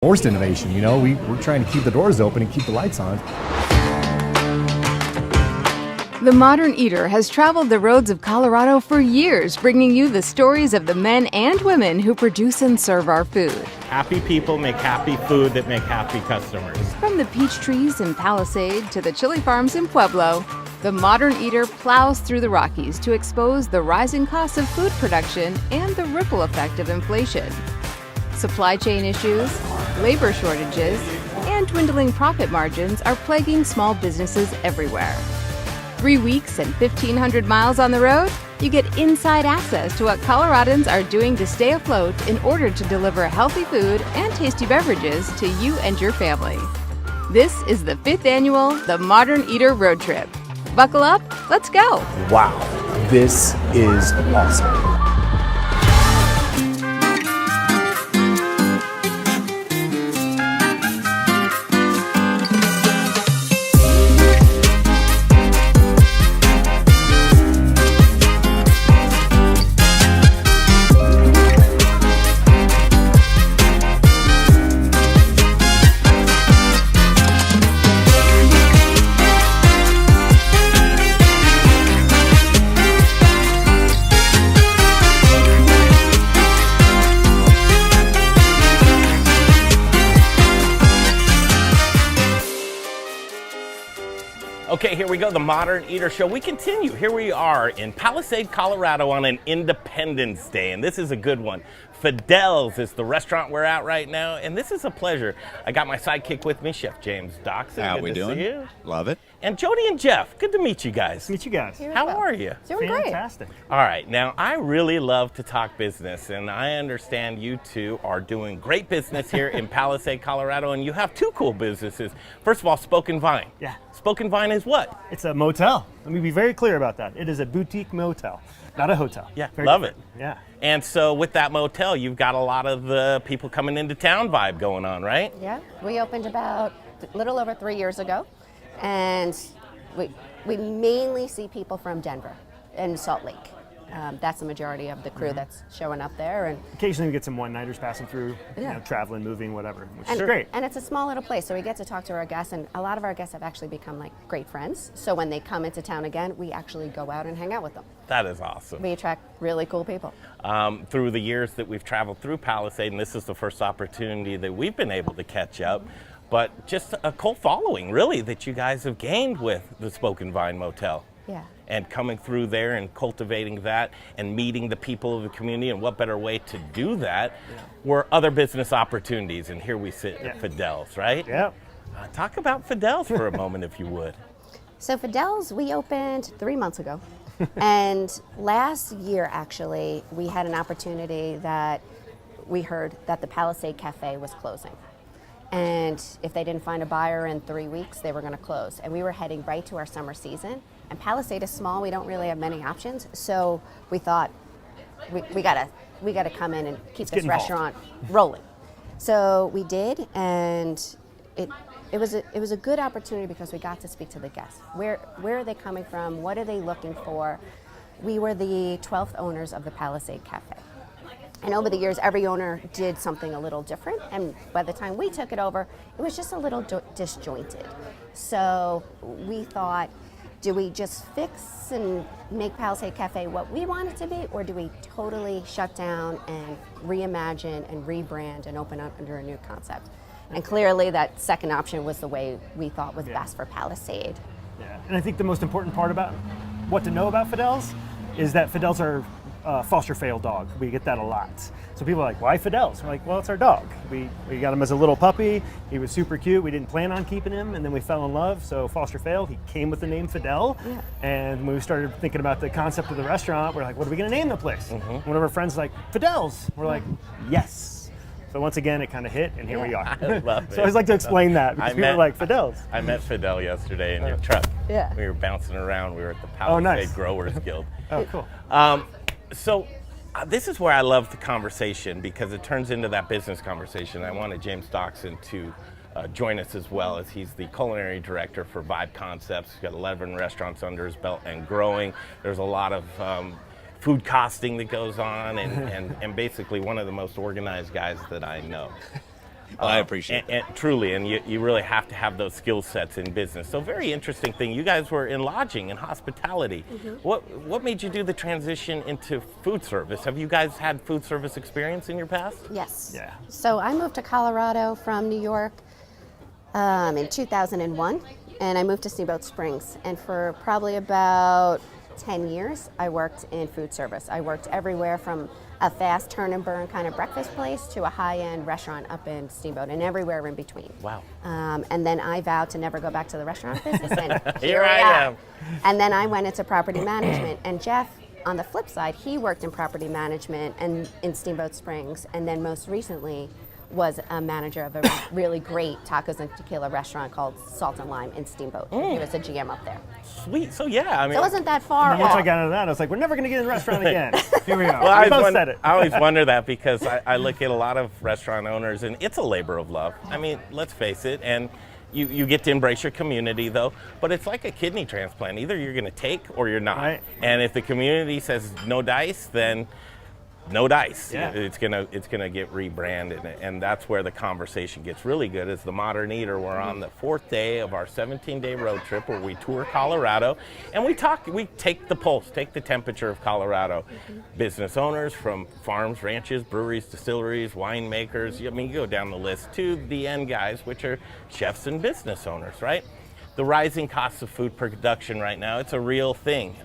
Forced innovation, we're trying to keep the doors open and keep the lights on. The Modern Eater has traveled the roads of Colorado for years, bringing you the stories of the men and women who produce and serve our food. Happy people make happy food that make happy customers. From the peach trees in Palisade to the chili farms in Pueblo, the Modern Eater plows through the Rockies to expose the rising costs of food production and the ripple effect of inflation. Supply chain issues, labor shortages, and dwindling profit margins are plaguing small businesses everywhere. 3 weeks and 1,500 miles on the road, you get inside access to what Coloradans are doing to stay afloat in order to deliver healthy food and tasty beverages to you and your family. This is the 5th annual The Modern Eater Road Trip. Buckle up, let's go. Wow, this is awesome. Okay, here we go, the Modern Eater Show. We continue. Here we are in Palisade, Colorado on an Independence Day, and this is a good one. Fidels is the restaurant we're at right now, and this is a pleasure. I got my sidekick with me, Chef James Doxon. How we doing? See you. Love it. And Jody and Jeff, good to meet you guys. Meet you guys. How are you? Doing great. Fantastic. All right, now I really love to talk business, and I understand you two are doing great business here in Palisade, Colorado, and you have two cool businesses. First of all, Spoken Vine. Yeah. Spoken Vine is what? It's a motel. Let me be very clear about that. It is a boutique motel, not a hotel. Yeah, Very love different. it. Yeah. And so with that motel, you've got a lot of the people coming into town vibe going on, right? Yeah, we opened about a little over 3 years ago, and we mainly see people from Denver and Salt Lake. That's the majority of the crew that's showing up there, and Occasionally we get some one-nighters passing through, Yeah. traveling, moving, whatever, which and, is great. and it's a small little place, so we get to talk to our guests, and a lot of our guests have actually become like great friends. So when they come into town again, we actually go out and hang out with them. That is awesome. We attract really cool people. Through the years that we've traveled through Palisade, and this is the first opportunity that we've been able to catch up, but just a cult following, really, that you guys have gained with the Spoken Vine Motel. Yeah. And coming through there and cultivating that and meeting the people of the community, and what better way to do that were other business opportunities. And here we sit at Fidels, right? Yeah. Talk about Fidels for a moment, if you would. So Fidels, we opened 3 months ago. And last year, actually, we had an opportunity that we heard that the Palisade Cafe was closing. And if they didn't find a buyer in 3 weeks, they were going to close. And we were heading right to our summer season. And Palisade is small; we don't really have many options. So we thought we gotta come in and keep this restaurant rolling. So we did, and it was a good opportunity because we got to speak to the guests. Where are they coming from? What are they looking for? We were the 12th owners of the Palisade Cafe. And over the years, every owner did something a little different. And by the time we took it over, it was just a little disjointed. So we thought, do we just fix and make Palisade Cafe what we want it to be, or do we totally shut down and reimagine and rebrand and open up under a new concept? And clearly that second option was the way we thought was best for Palisade. Yeah. And I think the most important part about what to know about Fidels is that Fidels are foster failed dog. We get that a lot. So people are like, why Fidels? We're like, well, it's our dog. We got him as a little puppy. He was super cute. We didn't plan on keeping him, and then we fell in love. So foster failed. He came with the name Fidel. Yeah. And when we started thinking about the concept of the restaurant, we're like, what are we going to name the place? One of our friends was like, Fidels. We're like, yes. So once again, it kind of hit, and here we are. I love it. So I always like to explain that because people are like, Fidels. I met Fidel yesterday in your truck. Yeah. We were bouncing around. We were at the Palisade nice. Growers Guild. Oh, cool. So this is where I love the conversation, because it turns into that business conversation. I wanted James Doxon to join us as well, as he's the culinary director for Vibe Concepts. He's got 11 restaurants under his belt and growing. There's a lot of food costing that goes on, and basically one of the most organized guys that I know. Well, I appreciate and truly, and you really have to have those skill sets in business. So very interesting thing. You guys were in lodging and hospitality. What made you do the transition into food service? Have you guys had food service experience in your past? Yes. Yeah. So I moved to Colorado from New York in 2001, and I moved to Steamboat Springs. And for probably about 10 years, I worked in food service. I worked everywhere from a fast turn and burn kind of breakfast place to a high-end restaurant up in Steamboat and everywhere in between. Wow. And then I vowed to never go back to the restaurant business, and Here we I are. am. And then I went into property management, and Jeff, on the flip side, he worked in property management and in Steamboat Springs, and then most recently was a manager of a really great tacos and tequila restaurant called Salt and Lime in Steamboat. He was a GM up there. Sweet. So yeah, I mean, So it wasn't that far And once I off. got into that, I was like, we're never going to get in a restaurant again. Here we are. well, We both said it. I always wonder that because I look at a lot of restaurant owners, and it's a labor of love. I mean, let's face it, and you get to embrace your community, though. But it's like a kidney transplant. Either you're going to take or you're not. Right. And if the community says no dice, then no dice. Yeah. It's gonna get rebranded, and that's where the conversation gets really good. Is the Modern Eater. We're on the 4th day of our 17-day road trip where we tour Colorado, and we take the pulse, take the temperature of Colorado. Business owners from farms, ranches, breweries, distilleries, winemakers. I mean, you go down the list to the end guys, which are chefs and business owners, right? The rising costs of food production right now, it's a real thing.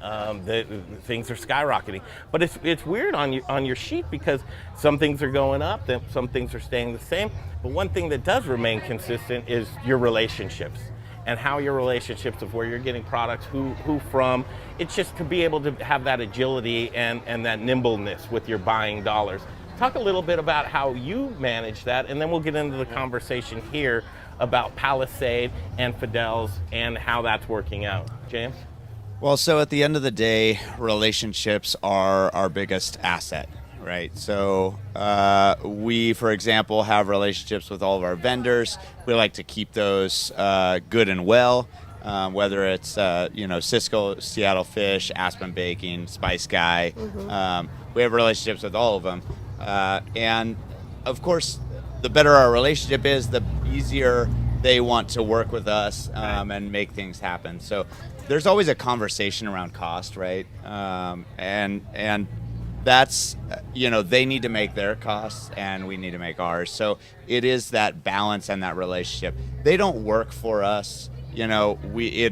Things are skyrocketing. But it's weird on your sheet because some things are going up, then some things are staying the same. But one thing that does remain consistent is your relationships and how your relationships of where you're getting products, who from. It's just to be able to have that agility and that nimbleness with your buying dollars. Talk a little bit about how you manage that, and then we'll get into the conversation here about Palisade and Fidels and how that's working out. James? Well, so at the end of the day, relationships are our biggest asset, right? So we, for example, have relationships with all of our vendors. We like to keep those good and well, whether it's Cisco, Seattle Fish, Aspen Baking, Spice Guy. We have relationships with all of them. And of course, the better our relationship is, the easier they want to work with us and make things happen. So there's always a conversation around cost, right? And that's, they need to make their costs and we need to make ours. So it is that balance and that relationship. They don't work for us. And we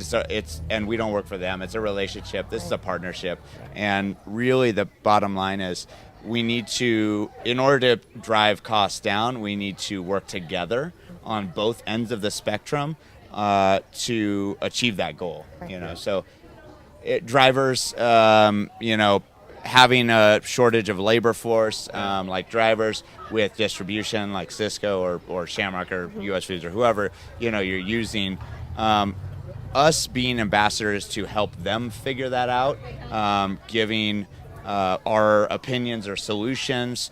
don't work for them. It's a relationship. This is a partnership. And really the bottom line is, we need to, in order to drive costs down, we need to work together on both ends of the spectrum to achieve that goal. So drivers, having a shortage of labor force, like drivers with distribution, like Cisco or Shamrock or US Foods or whoever you're using. Us being ambassadors to help them figure that out, giving our opinions or solutions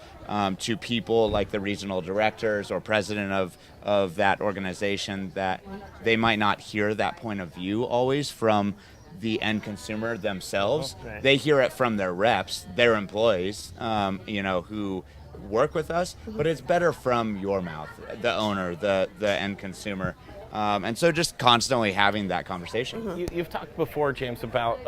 to people like the regional directors or president of that organization, that they might not hear that point of view always from the end consumer themselves. Okay. They hear it from their reps, their employees, who work with us, but it's better from your mouth, the owner, the end consumer. And so just constantly having that conversation. You've talked before, James, about,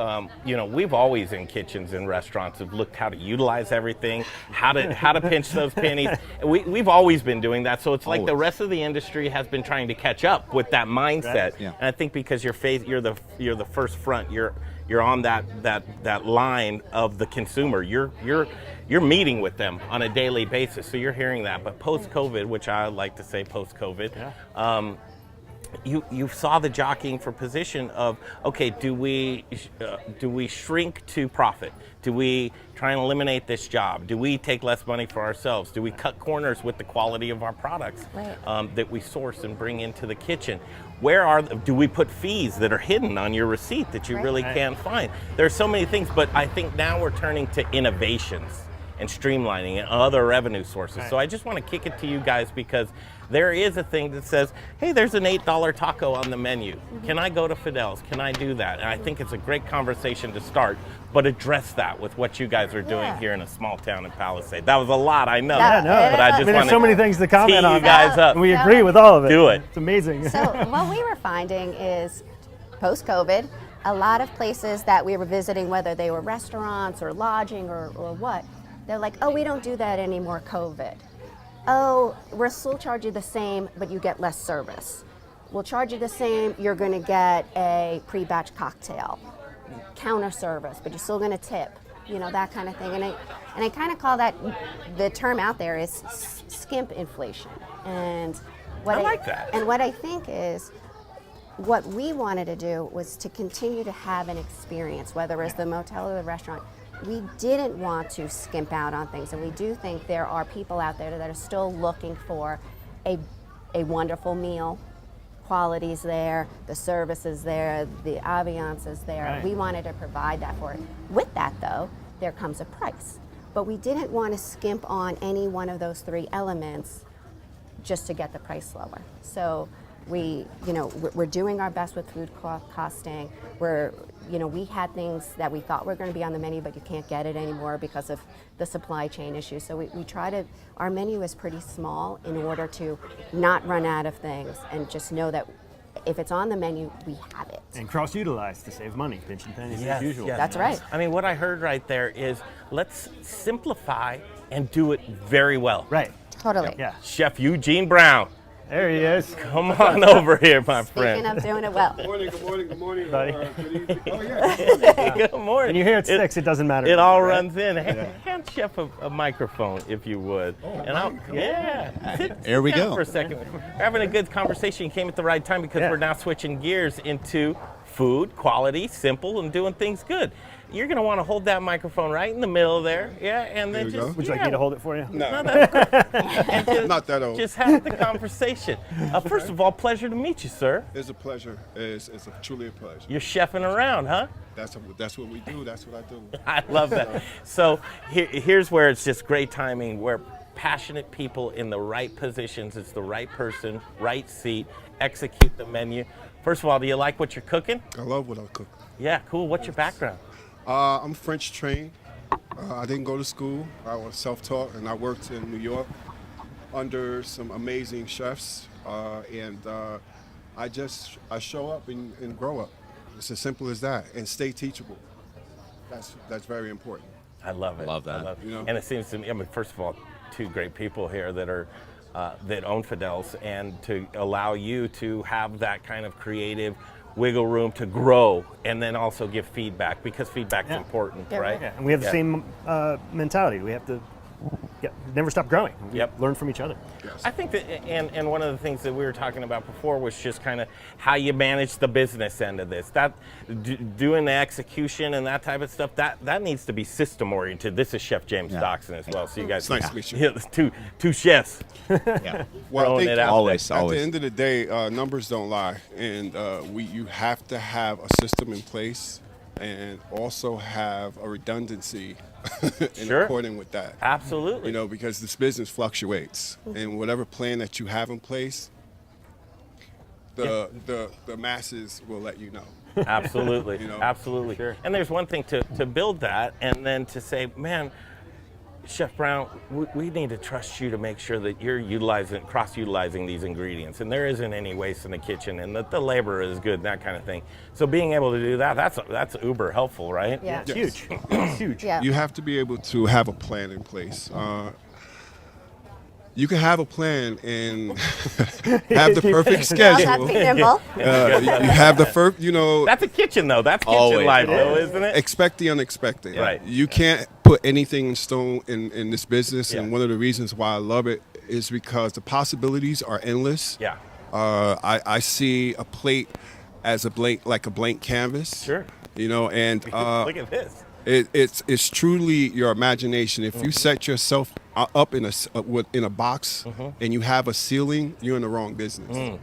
we've always in kitchens and restaurants have looked how to utilize everything, how to pinch those pennies. We've always been doing that. So it's like the rest of the industry has been trying to catch up with that mindset. Right. Yeah. And I think because you're the first front, you're on that line of the consumer. You're meeting with them on a daily basis. So you're hearing that. But post-COVID, which I like to say post-COVID, you saw the jockeying for position of, okay, do we shrink to profit? Do we try and eliminate this job? Do we take less money for ourselves? Do we cut corners with the quality of our products that we source and bring into the kitchen? Do we put fees that are hidden on your receipt that you really can't find? There's so many things, but I think now we're turning to innovations. and streamlining and other revenue sources. Right. So I just want to kick it to you guys because there is a thing that says, hey, there's an $8 taco on the menu. Can I go to Fidels? Can I do that? And I think it's a great conversation to start, but address that with what you guys are doing here in a small town in Palisade. That was a lot, I know. Yeah, no, but I just I mean, want there's so many things to comment on. you guys up. And we agree with all of it. Do it. It's amazing. So what we were finding is post-COVID, a lot of places that we were visiting, whether they were restaurants or lodging or what, they're like, oh, we don't do that anymore, COVID. Oh, we'll still charge you the same, but you get less service. We'll charge you the same, you're going to get a pre-batch cocktail, counter service, but you're still going to tip, that kind of thing. And I kind of call that, the term out there is skimp inflation. And what I like that. And what I think is, what we wanted to do was to continue to have an experience, whether it's the motel or the restaurant. We didn't want to skimp out on things, and we do think there are people out there that are still looking for a wonderful meal. Quality's there, the service is there, the ambiance is there. Right. We wanted to provide that for it. With that, though, there comes a price. But we didn't want to skimp on any one of those three elements just to get the price lower. So we're doing our best with food costing. We had things that we thought were going to be on the menu, but you can't get it anymore because of the supply chain issues. So we try to, our menu is pretty small in order to not run out of things and just know that if it's on the menu, we have it. And cross-utilize to save money, pinching pennies Yes, as usual. yes. That's right. I mean, what I heard right there is let's simplify and do it very well. Right. Totally. Yeah. Chef Eugene Brown, There he is. come on over here, my Speaking friend. of doing it well. Good morning. Buddy. Good evening. Oh, yeah. Good morning. When you hear it sticks, it doesn't matter. It all right? runs in. Hand Chef a microphone, if you would. Here we Sit down go. for a second. We're having a good conversation. You came at the right time because Yeah. we're now switching gears into food, quality, simple, and doing things good. You're going to want to hold that microphone right in the middle there, and then There we just go. Would you like me to hold it for you? No, and just, not that old. just have the conversation. First of all, pleasure to meet you, sir. It's a pleasure. It's truly a pleasure. You're chefing around, huh? That's what we do. That's what I do. I love that. So here's where it's just great timing, where passionate people in the right positions, it's the right person, right seat, execute the menu. First of all, do you like what you're cooking? I love what I cook. Yeah, cool. What's your background? I'm French trained. I didn't go to school. I was self-taught, and I worked in New York under some amazing chefs. I show up and grow up. It's as simple as that, and stay teachable. That's very important. I love it. Love that. I love it. You know? And it seems to me, I mean, first of all, two great people here that are that own Fidels, and to allow you to have that kind of creative wiggle room to grow and then also give feedback, because feedback's important, Yeah, right? Yeah, and we have the Yeah. same mentality. We have to never stop growing. We Yep. learn from each other. Yes. I think that, and one of the things that we were talking about before was just kind of how you manage the business end of this. That doing the execution and that type of stuff, that needs to be system oriented. This is Chef James Doxon as well, so you guys. It's nice to meet you. Yeah, two chefs. Yeah. Well, I Throwing think it out Always, at always. the end of the day, numbers don't lie, and you have to have a system in place, and also have a redundancy in Sure. according with that. Absolutely. Because this business fluctuates, and whatever plan that you have in place, the masses will let you know. Absolutely. You know? Absolutely. Sure. And there's one thing to build that, and then to say, man, Chef Brown, we need to trust you to make sure that you're cross-utilizing these ingredients, and there isn't any waste in the kitchen, and that the labor is good, that kind of thing. So being able to do that, that's uber helpful, right? Yeah. It's Yes. huge. It's huge. Yeah. You have to be able to have a plan in place. You can have a plan and have the perfect We all have to schedule. be nimble. You have the first, That's a kitchen, though. That's kitchen Always. life, though, isn't it? expect the unexpected. Right. You can't put anything in stone in this business, Yeah. and one of the reasons why I love it is because the possibilities are endless. Yeah. I see a plate as like a blank canvas. Sure. And Look at this. it's truly your imagination. If you set yourself up in a box and you have a ceiling, you're in the wrong business,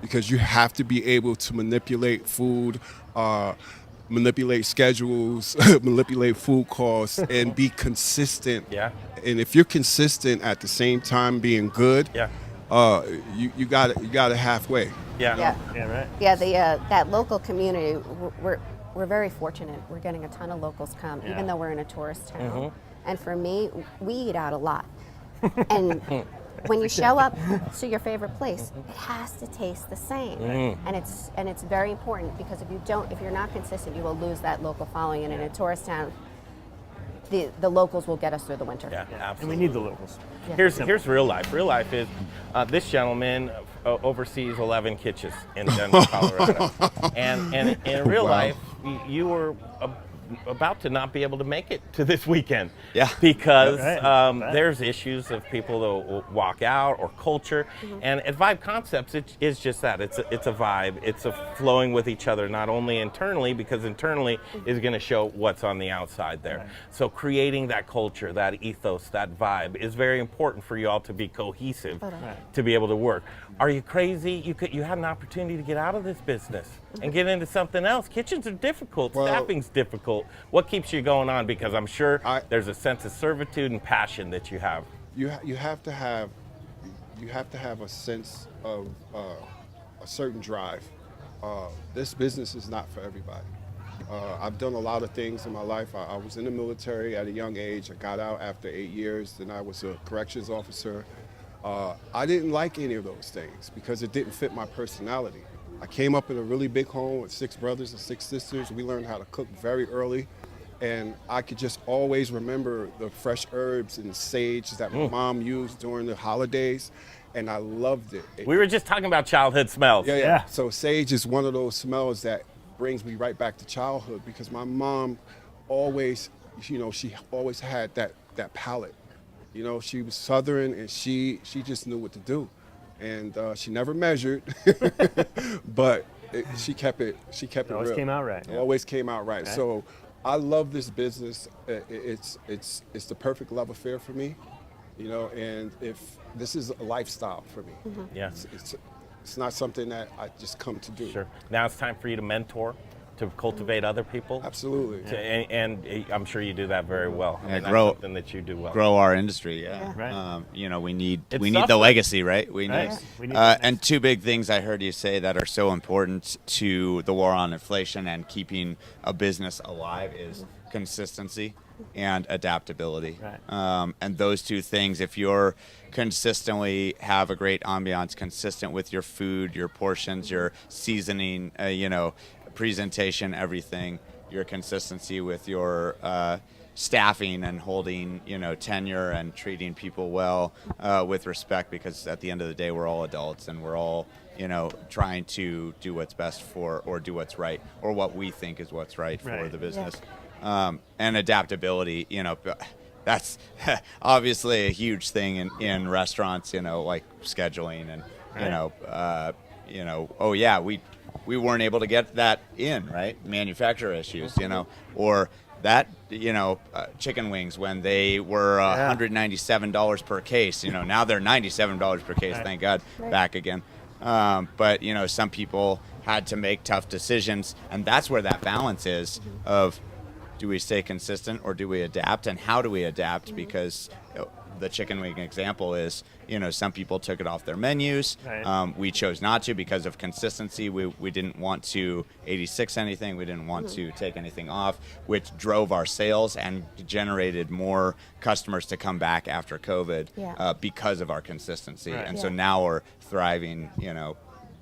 because you have to be able to manipulate food, manipulate schedules, manipulate food costs, and be consistent. Yeah. And if you're consistent at the same time being good, Yeah. you got it halfway. Yeah. Yeah. Yeah, right. Yeah, that local community, we're very fortunate. We're getting a ton of locals come, Yeah. even though we're in a tourist town. Mm-hmm. And for me, we eat out a lot. And when you show up to your favorite place, it has to taste the same. And it's very important, because if you're not consistent, you will lose that local following. And in a tourist town, the locals will get us through the winter. Yeah, And absolutely. we need the locals. Here's real life. Real life is this gentleman oversees 11 kitchens in Denver, Colorado. and in real Wow. life, you were about to not be able to make it to this weekend. Yeah. Because Right. there's issues of people that will walk out or culture. And at Vibe Concepts, it is just that. It's a vibe. It's a flowing with each other, not only internally, because internally is going to show what's on the outside there. Right. So creating that culture, that ethos, that vibe is very important for you all to be cohesive, to be able to work. Are you crazy? You had an opportunity to get out of this business and get into something else. Kitchens are difficult. Well- Staffing's difficult. What keeps you going on? Because I'm sure there's a sense of servitude and passion that you have. You have to have a sense of a certain drive. This business is not for everybody. I've done a lot of things in my life. I was in the military at a young age. I got out after 8 years. Then I was a corrections officer. I didn't like any of those things because it didn't fit my personality. I came up in a really big home with 6 brothers and 6 sisters. We learned how to cook very early. And I could just always remember the fresh herbs and sage that my mom used during the holidays. And I loved it. We were just talking about childhood smells. Yeah. So sage is one of those smells that brings me right back to childhood, because my mom always, she always had that palate. She was Southern, and she just knew what to do. And she never measured, but she kept it Always real. came out right. It always came out right. So I love this business. It's the perfect love affair for me, and if this is a lifestyle for me. Yeah. It's not something that I just come to do. Sure. Now it's time for you to mentor, to cultivate other people. Absolutely. And I'm sure you do that very well. Yeah, That's grow- something that you do well. Grow our industry, yeah. Right. We need It's the suffering. legacy, right? We Right. need, We need and 2 big things I heard you say that are so important to the war on inflation and keeping a business alive is consistency and adaptability. Right. And those 2 things, if you're consistently have a great ambiance, consistent with your food, your portions, your seasoning, presentation, everything, your consistency with your staffing and holding, tenure and treating people well with respect, because at the end of the day, we're all adults and we're all, trying to do what's best or do what's right, or what we think is what's right for Right. the business. And adaptability, that's obviously a huge thing in restaurants, like scheduling and, we weren't able to get that in, right? Manufacturer issues, or that, chicken wings when they were $197 per case, now they're $97 per case, thank God, back again. But, some people had to make tough decisions, and that's where that balance is of, do we stay consistent or do we adapt, and how do we adapt? Because the chicken wing example is, some people took it off their menus. Right. We chose not to because of consistency. We didn't want to 86 anything. We didn't want to take anything off, which drove our sales and generated more customers to come back after COVID because of our consistency. Right. And so now we're thriving,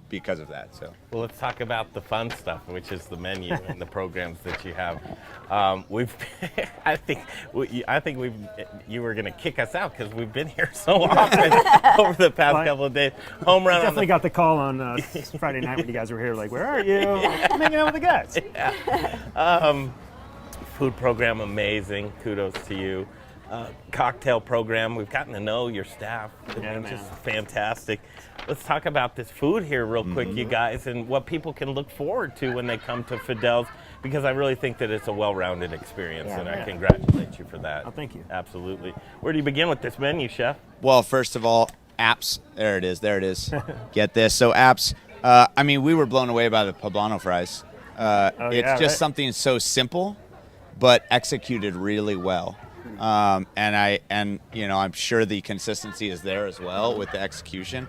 because of that. So Well, let's talk about the fun stuff, which is the menu and the programs that you have. I think you were going to kick us out because we've been here so often over the past Well, couple of days. Home run on Definitely the got the call on Friday night when you guys were here. Like, where are you? I'm hanging out with the guys. food program, amazing. Kudos to you. Cocktail program, we've gotten to know your staff. Yeah, It's just man. fantastic. Let's talk about this food here real quick, you guys, and what people can look forward to when they come to Fidels, because I really think that it's a well-rounded experience, and I congratulate you for that. Oh, thank you. Absolutely. Where do you begin with this menu, Chef? Well, first of all, apps. There it is. Get this. So apps. We were blown away by the poblano fries. It's just right. something so simple, but executed really well. And I'm sure the consistency is there as well with the execution.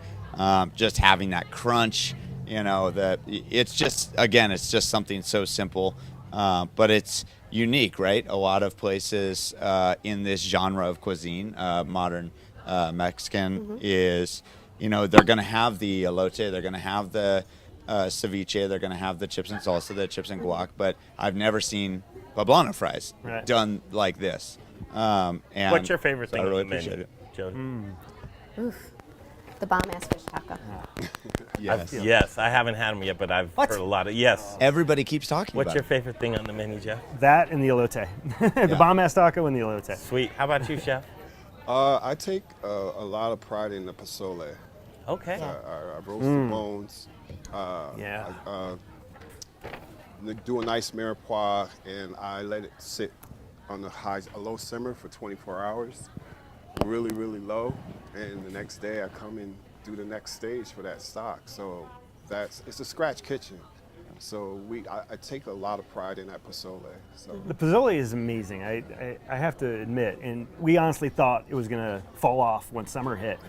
Just having that crunch, it's just something so simple, but it's unique, right? A lot of places in this genre of cuisine, modern Mexican, is, they're going to have the elote, they're going to have the ceviche, they're going to have the chips and salsa, the chips and guac, but I've never seen poblano fries done like this. And What's your favorite thing I really on the appreciate menu, it. Jody? Oof. The bomb-ass fish taco. Yes. Yes, I haven't had them yet, but I've heard a lot of yes. Everybody keeps talking What's about your it. favorite thing on the menu, Jeff? That and the elote. The bomb-ass taco and the elote. Sweet. How about you, Chef? I take a lot of pride in the pozole. Okay. I roast the bones. Yeah. Do a nice mirepoix, and I let it sit on a low simmer for 24 hours, really, really low. And the next day I come and do the next stage for that stock. So it's a scratch kitchen. So I take a lot of pride in that pozole. So. The pozole is amazing. I have to admit, and we honestly thought it was gonna fall off when summer hit.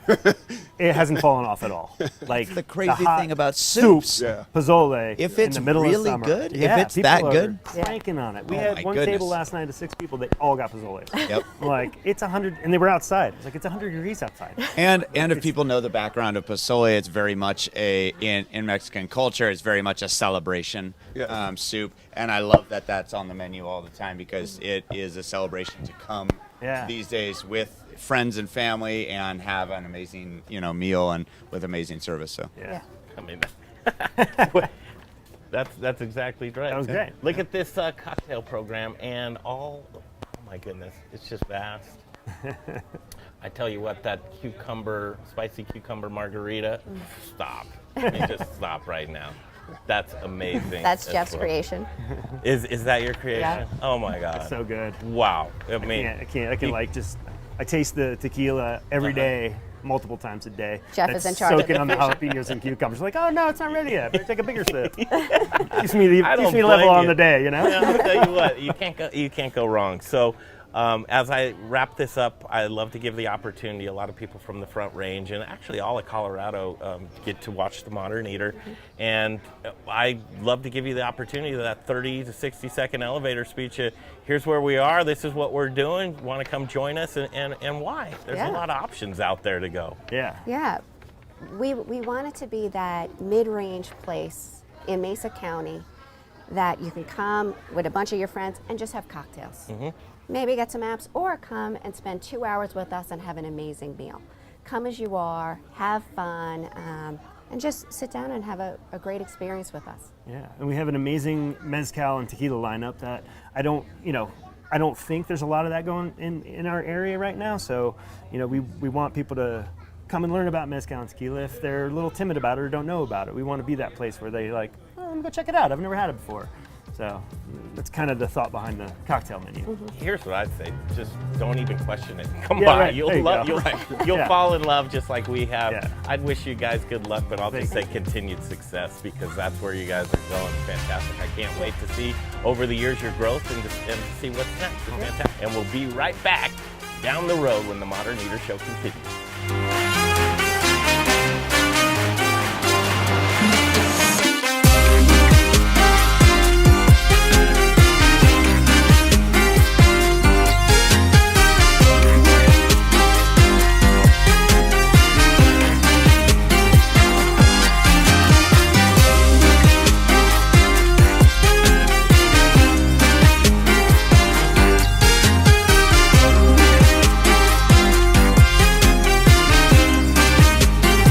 It hasn't fallen off at all. Like The crazy hot thing about soups. Yeah. pozole. If in it's the middle really of summer. good, if yeah, it's people that are good. cranking on it. We Oh had my one goodness. table last night of 6 people. They all got pozole. Yep. Like it's 100, and they were outside. It's like it's 100 degrees outside. And if people know the background of pozole, it's very much in Mexican culture, it's very much a celebration soup. And I love that that's on the menu all the time because it is a celebration to come these days with friends and family and have an amazing meal and with amazing service. So Yeah. I mean, that's exactly right. That was great. Look at this cocktail program and oh my goodness, it's just vast. I tell you what, that spicy cucumber margarita, stop. I mean, just stop right now. That's amazing. That's as Jeff's well. creation. Is that your creation? Yeah. Oh my God. It's so good. Wow. I mean, I can't. I can I taste the tequila every day, multiple times a day. Jeff That's is in charge of soaking it. on the jalapenos and cucumbers. Like, oh no, it's not ready yet. Better take a bigger sip. Keeps me I don't level blame on you. the day, you know. I'll tell you what, you can't go wrong. So, as I wrap this up, I love to give the opportunity. A lot of people from the Front Range and actually all of Colorado get to watch the Modern Eater, and I love to give you the opportunity of that 30 to 60 second elevator speech. Here's where we are. This is what we're doing. Want to come join us, and why? There's a lot of options out there to go. Yeah. Yeah. We want it to be that mid-range place in Mesa County that you can come with a bunch of your friends and just have cocktails. Maybe get some apps, or come and spend 2 hours with us and have an amazing meal. Come as you are, have fun, and just sit down and have a great experience with us. Yeah, and we have an amazing mezcal and tequila lineup that I don't think there's a lot of that going in our area right now. So, we want people to come and learn about mezcal and tequila if they're a little timid about it or don't know about it. We want to be that place where they like, oh, let me go check it out. I've never had it before. So that's kind of the thought behind the cocktail menu. Here's what I'd say: just don't even question it. Come Yeah, by, right. you'll There you love, go. you'll Yeah. fall in love just like we have. Yeah. I'd wish you guys good luck, but I'll just say Thank continued success because that's where you guys are going. Fantastic! I can't wait to see over the years your growth and to see what's next. It's fantastic, and we'll be right back down the road when the Modern Eater Show continues.